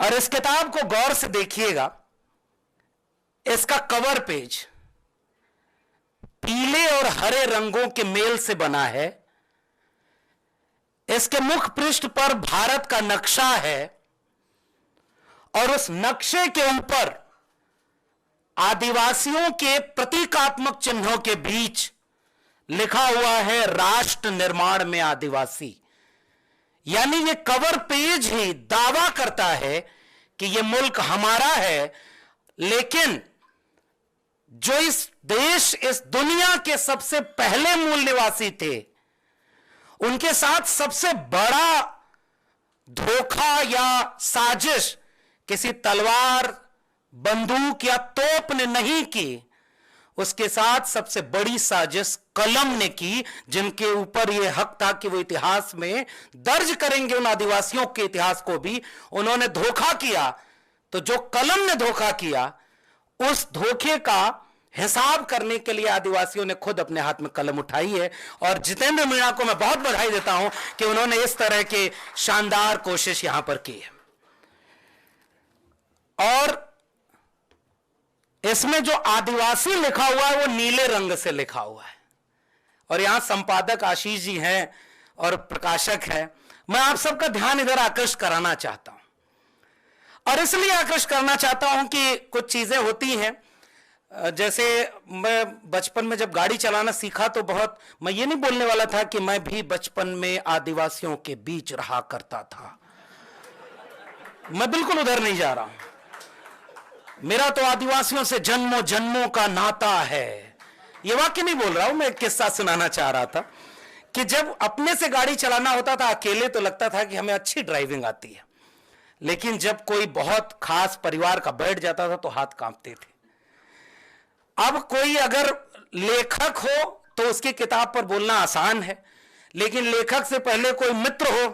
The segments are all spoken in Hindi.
और इस किताब को गौर से देखिएगा। इसका कवर पेज पीले और हरे रंगों के मेल से बना है। इसके मुख पृष्ठ पर भारत का नक्शा है और उस नक्शे के ऊपर आदिवासियों के प्रतीकात्मक चिन्हों के बीच लिखा हुआ है राष्ट्र निर्माण में आदिवासी। यानी ये कवर पेज ही दावा करता है कि ये मुल्क हमारा है, लेकिन जो इस देश, इस दुनिया के सबसे पहले मूल निवासी थे, उनके साथ सबसे बड़ा धोखा या साजिश किसी तलवार, बंदूक या तोप ने नहीं की, उसके साथ सबसे बड़ी साजिश कलम ने की, जिनके ऊपर यह हक था कि वो इतिहास में दर्ज करेंगे उन आदिवासियों के इतिहास को भी। उन्होंने धोखा किया, तो जो कलम ने धोखा किया, उस धोखे का हिसाब करने के लिए आदिवासियों ने खुद अपने हाथ में कलम उठाई है। और जितेंद्र मीणा को मैं बहुत बधाई देता हूं कि उन्होंने इस तरह के शानदार कोशिश यहां पर की है। और इसमें जो आदिवासी लिखा हुआ है वो नीले रंग से लिखा हुआ है। और यहां संपादक आशीष जी हैं और प्रकाशक है। मैं आप सबका ध्यान इधर आकृष्ट कराना चाहता हूं, और इसलिए आकृष्ट करना चाहता हूं कि कुछ चीजें होती हैं। जैसे मैं बचपन में जब गाड़ी चलाना सीखा तो मैं ये नहीं बोलने वाला था कि मैं भी बचपन में आदिवासियों के बीच रहा करता था। मैं बिल्कुल उधर नहीं जा रहा हूं। मेरा तो आदिवासियों से जन्मों जन्मों का नाता है। ये वाक्य नहीं बोल रहा हूं, मैं एक किस्सा सुनाना चाह रहा था कि जब अपने से गाड़ी चलाना होता था अकेले, तो लगता था कि हमें अच्छी ड्राइविंग आती है, लेकिन जब कोई बहुत खास परिवार का बैठ जाता था तो हाथ कांपते थे। अब कोई अगर लेखक हो तो उसकी किताब पर बोलना आसान है, लेकिन लेखक से पहले कोई मित्र हो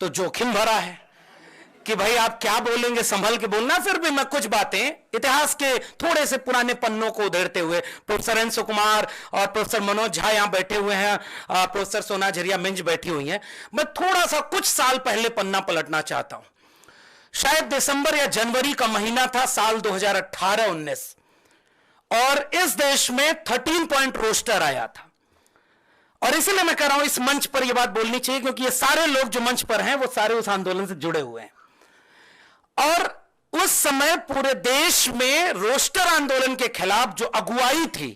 तो जोखिम भरा है कि भाई आप क्या बोलेंगे, संभल के बोलना। फिर भी मैं कुछ बातें इतिहास के थोड़े से पुराने पन्नों को उधेड़ते हुए, प्रोफेसर अंशु कुमार और प्रोफेसर मनोज झा यहां बैठे हुए हैं, प्रोफेसर सोना झरिया मिंज बैठी हुई हैं, मैं थोड़ा सा कुछ साल पहले पन्ना पलटना चाहता हूं। शायद दिसंबर या जनवरी का महीना था, साल 2018-19, और इस देश में 13 पॉइंट रोस्टर आया था। और इसलिए मैं कह रहा हूं इस मंच पर यह बात बोलनी चाहिए, क्योंकि ये सारे लोग जो मंच पर हैं वो सारे उस आंदोलन से जुड़े हुए हैं। और उस समय पूरे देश में रोस्टर आंदोलन के खिलाफ जो अगुवाई थी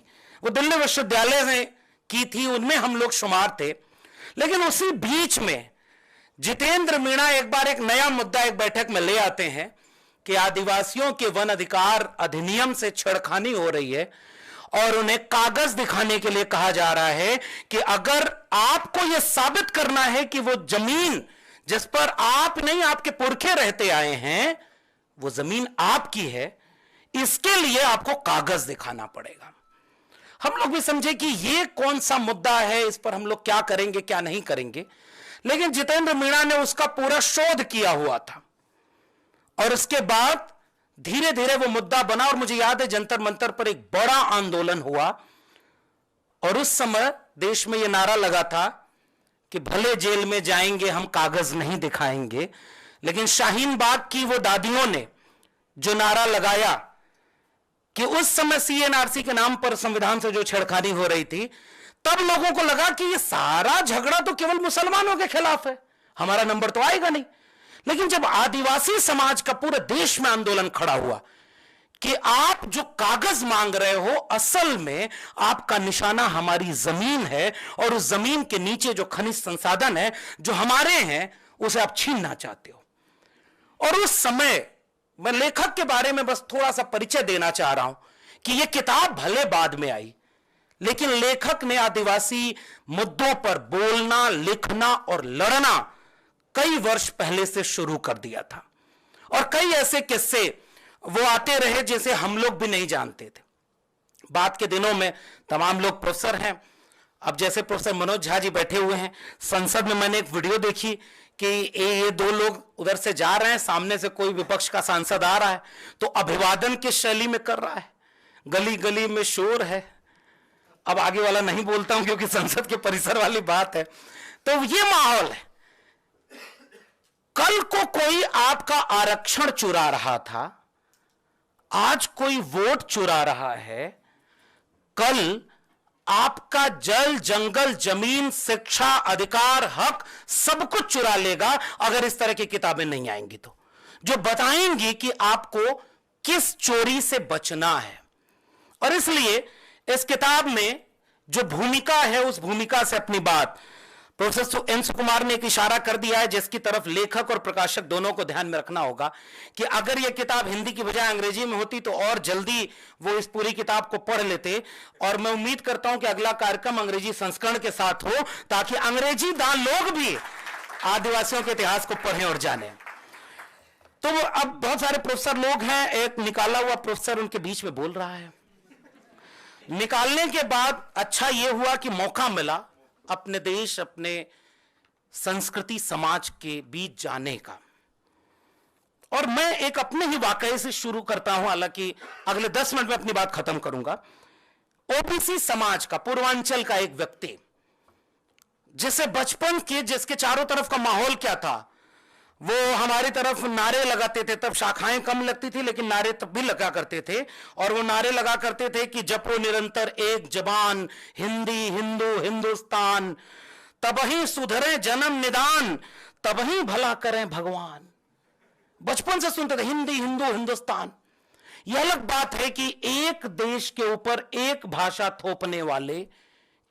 वो दिल्ली विश्वविद्यालय ने की थी, उनमें हम लोग शुमार थे। लेकिन उसी बीच में जितेंद्र मीणा एक बार एक नया मुद्दा एक बैठक में ले आते हैं कि आदिवासियों के वन अधिकार अधिनियम से छेड़खानी हो रही है, और उन्हें कागज दिखाने के लिए कहा जा रहा है कि अगर आपको यह साबित करना है कि वो जमीन जिस पर आप नहीं आपके पुरखे रहते आए हैं वो जमीन आपकी है, इसके लिए आपको कागज दिखाना पड़ेगा। हम लोग भी समझे कि ये कौन सा मुद्दा है, इस पर हम लोग क्या करेंगे क्या नहीं करेंगे। लेकिन जितेंद्र मीणा ने उसका पूरा शोध किया हुआ था, और उसके बाद धीरे धीरे वो मुद्दा बना। और मुझे याद है जंतर मंतर पर एक बड़ा आंदोलन हुआ, और उस समय देश में यह नारा लगा था कि भले जेल में जाएंगे हम कागज नहीं दिखाएंगे। लेकिन शाहीन बाग की वो दादियों ने जो नारा लगाया कि उस समय सीएनआरसी के नाम पर संविधान से जो छेड़खानी हो रही थी, तब लोगों को लगा कि ये सारा झगड़ा तो केवल मुसलमानों के खिलाफ है, हमारा नंबर तो आएगा नहीं। लेकिन जब आदिवासी समाज का पूरे देश में आंदोलन खड़ा हुआ कि आप जो कागज मांग रहे हो, असल में आपका निशाना हमारी जमीन है, और उस जमीन के नीचे जो खनिज संसाधन है जो हमारे हैं उसे आप छीनना चाहते हो। और उस समय मैं लेखक के बारे में बस थोड़ा सा परिचय देना चाह रहा हूं कि यह किताब भले बाद में आई, लेकिन लेखक ने आदिवासी मुद्दों पर बोलना, लिखना और लड़ना कई वर्ष पहले से शुरू कर दिया था। और कई ऐसे किस्से वो आते रहे जिसे हम लोग भी नहीं जानते थे। बाद के दिनों में तमाम लोग प्रोफेसर हैं। अब जैसे प्रोफेसर मनोज झा जी बैठे हुए हैं, संसद में मैंने एक वीडियो देखी कि ये दो लोग उधर से जा रहे हैं, सामने से कोई विपक्ष का सांसद आ रहा है तो अभिवादन की शैली में कर रहा है, गली गली में शोर है। अब आगे वाला नहीं बोलता हूं क्योंकि संसद के परिसर वाली बात है। तो ये माहौल है। कल को कोई आपका आरक्षण चुरा रहा था, आज कोई वोट चुरा रहा है, कल आपका जल, जंगल, जमीन, शिक्षा, अधिकार, हक सब कुछ चुरा लेगा अगर इस तरह की किताबें नहीं आएंगी तो, जो बताएंगी कि आपको किस चोरी से बचना है। और इसलिए इस किताब में जो भूमिका है, उस भूमिका से अपनी बात प्रोफेसर एन सुकुमार ने एक इशारा कर दिया है, जिसकी तरफ लेखक और प्रकाशक दोनों को ध्यान में रखना होगा कि अगर यह किताब हिंदी की बजाय अंग्रेजी में होती तो और जल्दी वो इस पूरी किताब को पढ़ लेते। और मैं उम्मीद करता हूं कि अगला कार्यक्रम अंग्रेजी संस्करण के साथ हो, ताकि अंग्रेजी दान लोग भी आदिवासियों के इतिहास को पढ़ें और जानें। तो अब बहुत सारे प्रोफेसर लोग हैं, एक निकाला हुआ प्रोफेसर उनके बीच में बोल रहा है। निकालने के बाद अच्छा यह हुआ कि मौका मिला अपने देश, अपने संस्कृति, समाज के बीच जाने का। और मैं एक अपने ही वाकये से शुरू करता हूं, हालांकि अगले 10 मिनट में अपनी बात खत्म करूंगा। ओबीसी समाज का, पूर्वांचल का एक व्यक्ति, जिसे बचपन के, जिसके चारों तरफ का माहौल क्या था, वो हमारी तरफ नारे लगाते थे, तब शाखाएं कम लगती थी लेकिन नारे तब भी लगा करते थे। और वो नारे लगा करते थे कि जपो निरंतर एक जबान, हिंदी, हिंदू, हिंदुस्तान, तबही सुधरे जन्म निदान, तबही भला करें भगवान। बचपन से सुनते थे हिंदी, हिंदू, हिंदुस्तान। यह अलग बात है कि एक देश के ऊपर एक भाषा थोपने वाले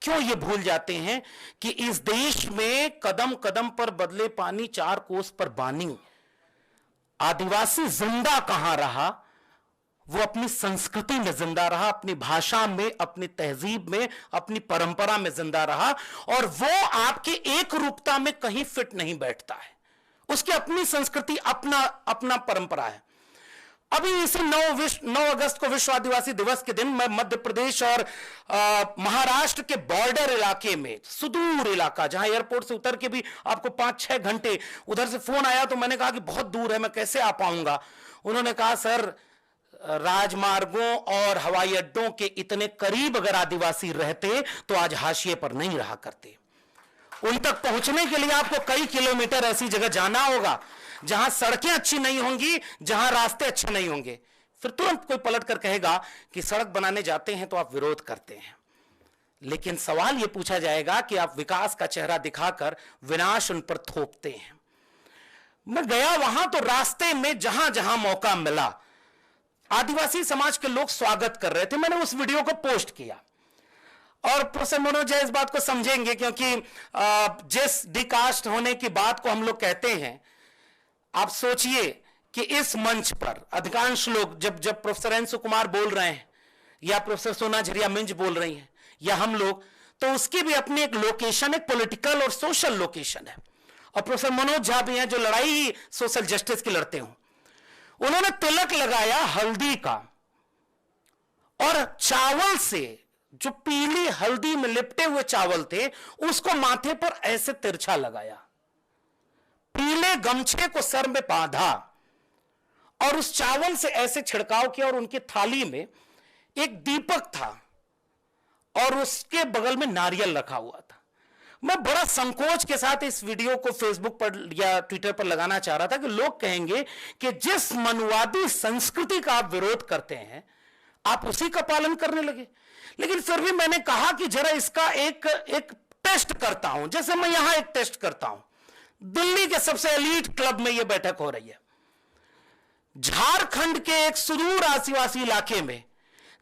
क्यों ये भूल जाते हैं कि इस देश में कदम कदम पर बदले पानी, चार कोस पर बानी। आदिवासी जिंदा कहां रहा? वो अपनी संस्कृति में जिंदा रहा, अपनी भाषा में, अपनी तहजीब में, अपनी परंपरा में जिंदा रहा। और वो आपकी एक रूपता में कहीं फिट नहीं बैठता है। उसकी अपनी संस्कृति, अपना अपना परंपरा है। अभी इसी 9 अगस्त को विश्व आदिवासी दिवस के दिन मैं मध्य प्रदेश और महाराष्ट्र के बॉर्डर इलाके में, सुदूर इलाका, जहां एयरपोर्ट से उतर के भी आपको 5-6 घंटे, उधर से फोन आया तो मैंने कहा कि बहुत दूर है, मैं कैसे आ पाऊंगा। उन्होंने कहा सर, राजमार्गों और हवाई अड्डों के इतने करीब अगर आदिवासी रहते तो आज हाशिए पर नहीं रहा करते। उन तक पहुंचने के लिए आपको कई किलोमीटर ऐसी जगह जाना होगा जहां सड़कें अच्छी नहीं होंगी, जहां रास्ते अच्छे नहीं होंगे। फिर तुरंत कोई पलट कर कहेगा कि सड़क बनाने जाते हैं तो आप विरोध करते हैं। लेकिन सवाल यह पूछा जाएगा कि आप विकास का चेहरा दिखाकर विनाश उन पर थोपते हैं। मैं गया वहां तो रास्ते में जहां जहां मौका मिला आदिवासी समाज के लोग स्वागत कर रहे थे। मैंने उस वीडियो को पोस्ट किया और प्रोफेसर मनोज इस बात को समझेंगे, क्योंकि जिस डिकास्ट होने की बात को हम लोग कहते हैं, आप सोचिए कि इस मंच पर अधिकांश लोग, जब प्रोफेसर एन सुकुमार बोल रहे हैं या प्रोफेसर सोना झरिया मिंज बोल रही हैं या हम लोग, तो उसकी भी अपनी एक लोकेशन, एक पॉलिटिकल और सोशल लोकेशन है। और प्रोफेसर मनोज झा भी हैं जो लड़ाई सोशल जस्टिस की लड़ते हो। उन्होंने तिलक लगाया हल्दी का, और चावल से, जो पीली हल्दी में लिपटे हुए चावल थे, उसको माथे पर ऐसे तिरछा लगाया, पीले गमछे को सर में बांधा और उस चावल से ऐसे छिड़काव किया। और उनकी थाली में एक दीपक था और उसके बगल में नारियल रखा हुआ था। मैं बड़ा संकोच के साथ इस वीडियो को फेसबुक पर या ट्विटर पर लगाना चाह रहा था कि लोग कहेंगे कि जिस मनुवादी संस्कृति का आप विरोध करते हैं आप उसी का पालन करने लगे। लेकिन फिर भी मैंने कहा कि जरा इसका एक टेस्ट करता हूं, जैसे मैं यहां एक टेस्ट करता हूं। दिल्ली के सबसे एलीट क्लब में यह बैठक हो रही है। झारखंड के एक सुदूर आदिवासी इलाके में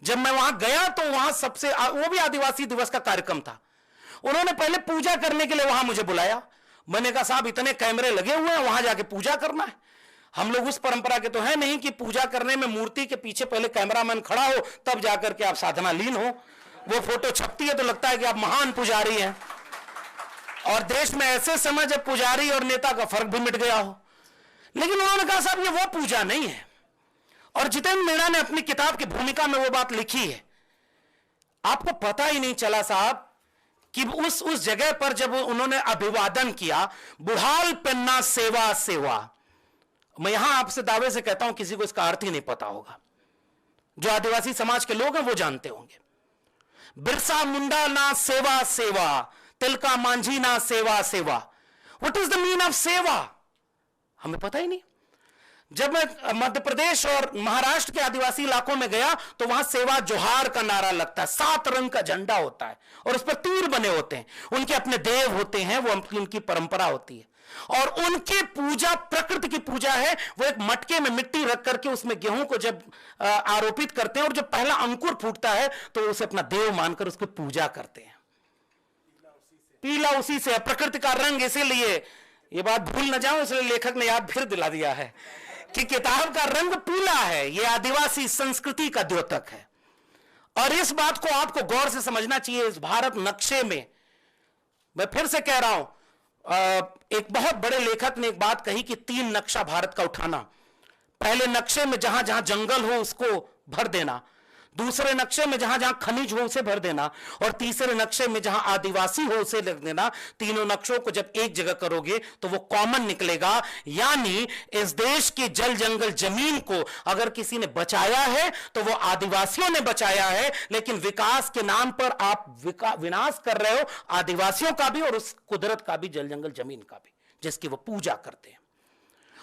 जब मैं वहां गया तो वहां वो भी आदिवासी दिवस का कार्यक्रम था। उन्होंने पहले पूजा करने के लिए वहां मुझे बुलाया। मैंने कहा साहब, इतने कैमरे लगे हुए हैं, वहां जाके पूजा करना है? हम लोग उस परंपरा के तो है नहीं कि पूजा करने में मूर्ति के पीछे पहले कैमरामैन खड़ा हो तब जाकर के आप साधना लीन हो। वो फोटो छपती है तो लगता है कि आप महान पुजारी हैं। और देश में ऐसे समय जब पुजारी और नेता का फर्क भी मिट गया हो। लेकिन उन्होंने कहा साहब, ये वो पूजा नहीं है। और जितेंद्र मीणा ने अपनी किताब की भूमिका में वो बात लिखी है। आपको पता ही नहीं चला साहब कि उस जगह पर जब उन्होंने अभिवादन किया, बुढ़ाल पेन्ना सेवा सेवा, मैं यहां आपसे दावे से कहता हूं किसी को इसका अर्थ ही नहीं पता होगा। जो आदिवासी समाज के लोग हैं वो जानते होंगे। बिरसा मुंडा ना सेवा सेवा, तिलका मांझी ना सेवा सेवा। What is the mean of सेवा? हमें पता ही नहीं। जब मैं मध्य प्रदेश और महाराष्ट्र के आदिवासी इलाकों में गया तो वहां सेवा जोहार का नारा लगता है, 7 रंग का झंडा होता है और उस पर तीर बने होते हैं, उनके अपने देव होते हैं, वो उनकी परंपरा होती है और उनकी पूजा प्रकृति की पूजा है। वो एक मटके में मिट्टी रख करके उसमें गेहूं को जब आरोपित करते हैं और जब पहला अंकुर फूटता है तो उसे अपना देव मानकर उसकी पूजा करते हैं। पीला उसी से है, प्रकृति का रंग। इसीलिए ये बात भूल न जाऊं, इसलिए लेखक ने याद फिर दिला दिया है कि किताब का रंग पीला है, ये आदिवासी संस्कृति का द्योतक है। और इस बात को आपको गौर से समझना चाहिए। इस भारत नक्शे में, मैं फिर से कह रहा हूं, एक बहुत बड़े लेखक ने एक बात कही कि 3 नक्शा भारत का उठाना। पहले नक्शे में जहां जहां जंगल हो उसको भर देना, दूसरे नक्शे में जहां जहां खनिज हो उसे भर देना, और तीसरे नक्शे में जहां आदिवासी हो उसे लिख देना। तीनों नक्शों को जब एक जगह करोगे तो वो कॉमन निकलेगा। यानी इस देश की जल जंगल जमीन को अगर किसी ने बचाया है तो वो आदिवासियों ने बचाया है, लेकिन विकास के नाम पर आप विनाश कर रहे हो आदिवासियों का भी और उस कुदरत का भी, जल जंगल जमीन का भी, जिसकी वो पूजा करते हैं।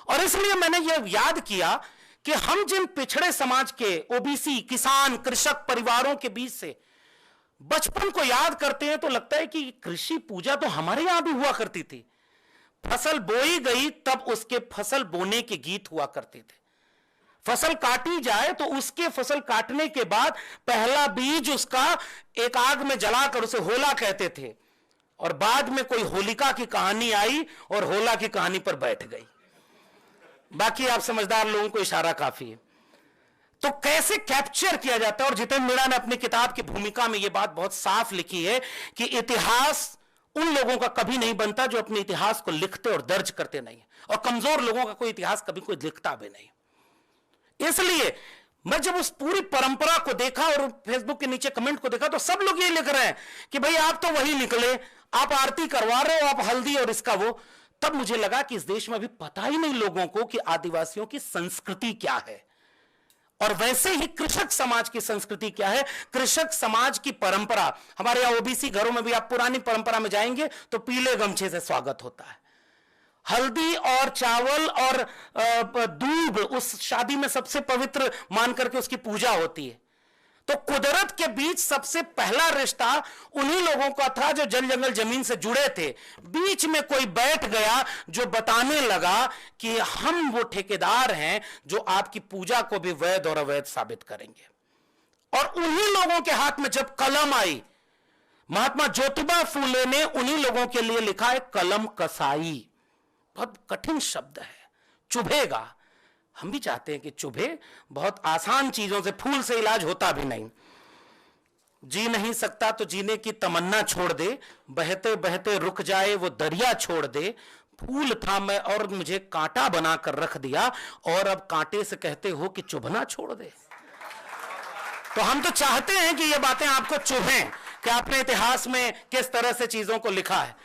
और इसलिए मैंने ये याद किया कि हम जिन पिछड़े समाज के, ओबीसी, किसान, कृषक परिवारों के बीच से बचपन को याद करते हैं तो लगता है कि कृषि पूजा तो हमारे यहां भी हुआ करती थी। फसल बोई गई तब उसके फसल बोने के गीत हुआ करते थे। फसल काटी जाए तो उसके फसल काटने के बाद पहला बीज उसका एक आग में जलाकर उसे होला कहते थे, और बाद में कोई होलिका की कहानी आई और होला की कहानी पर बैठ गई। बाकी आप समझदार लोगों को इशारा काफी है। तो कैसे कैप्चर किया जाता है, और जितेंद्र मीणा ने अपनी किताब की भूमिका में यह बात बहुत साफ लिखी है कि इतिहास उन लोगों का कभी नहीं बनता जो अपने इतिहास को लिखते और दर्ज करते नहीं, और कमजोर लोगों का कोई इतिहास कभी कोई लिखता भी नहीं। इसलिए मैं जब उस पूरी परंपरा को देखा और फेसबुक के नीचे कमेंट को देखा तो सब लोग ये लिख रहे हैं कि भाई आप तो वही निकले, आप आरती करवा रहे हो, आप हल्दी और इसका वो। तब मुझे लगा कि इस देश में अभी पता ही नहीं लोगों को कि आदिवासियों की संस्कृति क्या है, और वैसे ही कृषक समाज की संस्कृति क्या है, कृषक समाज की परंपरा। हमारे यहां ओबीसी घरों में भी आप पुरानी परंपरा में जाएंगे तो पीले गमछे से स्वागत होता है, हल्दी और चावल और दूध उस शादी में सबसे पवित्र मान करके उसकी पूजा होती है। तो कुदरत के बीच सबसे पहला रिश्ता उन्हीं लोगों का था जो जल जंगल जमीन से जुड़े थे। बीच में कोई बैठ गया जो बताने लगा कि हम वो ठेकेदार हैं जो आपकी पूजा को भी वैध और अवैध साबित करेंगे। और उन्हीं लोगों के हाथ में जब कलम आई, महात्मा ज्योतिबा फूले ने उन्हीं लोगों के लिए लिखा है कलम कसाई। बहुत कठिन शब्द है, चुभेगा। हम भी चाहते हैं कि चुभे, बहुत आसान चीजों से, फूल से इलाज होता भी नहीं। जी नहीं सकता तो जीने की तमन्ना छोड़ दे, बहते बहते रुक जाए वो दरिया छोड़ दे, फूल था मैं और मुझे कांटा बनाकर रख दिया, और अब कांटे से कहते हो कि चुभना छोड़ दे। तो हम तो चाहते हैं कि ये बातें आपको चुभें कि आपने इतिहास में किस तरह से चीजों को लिखा है।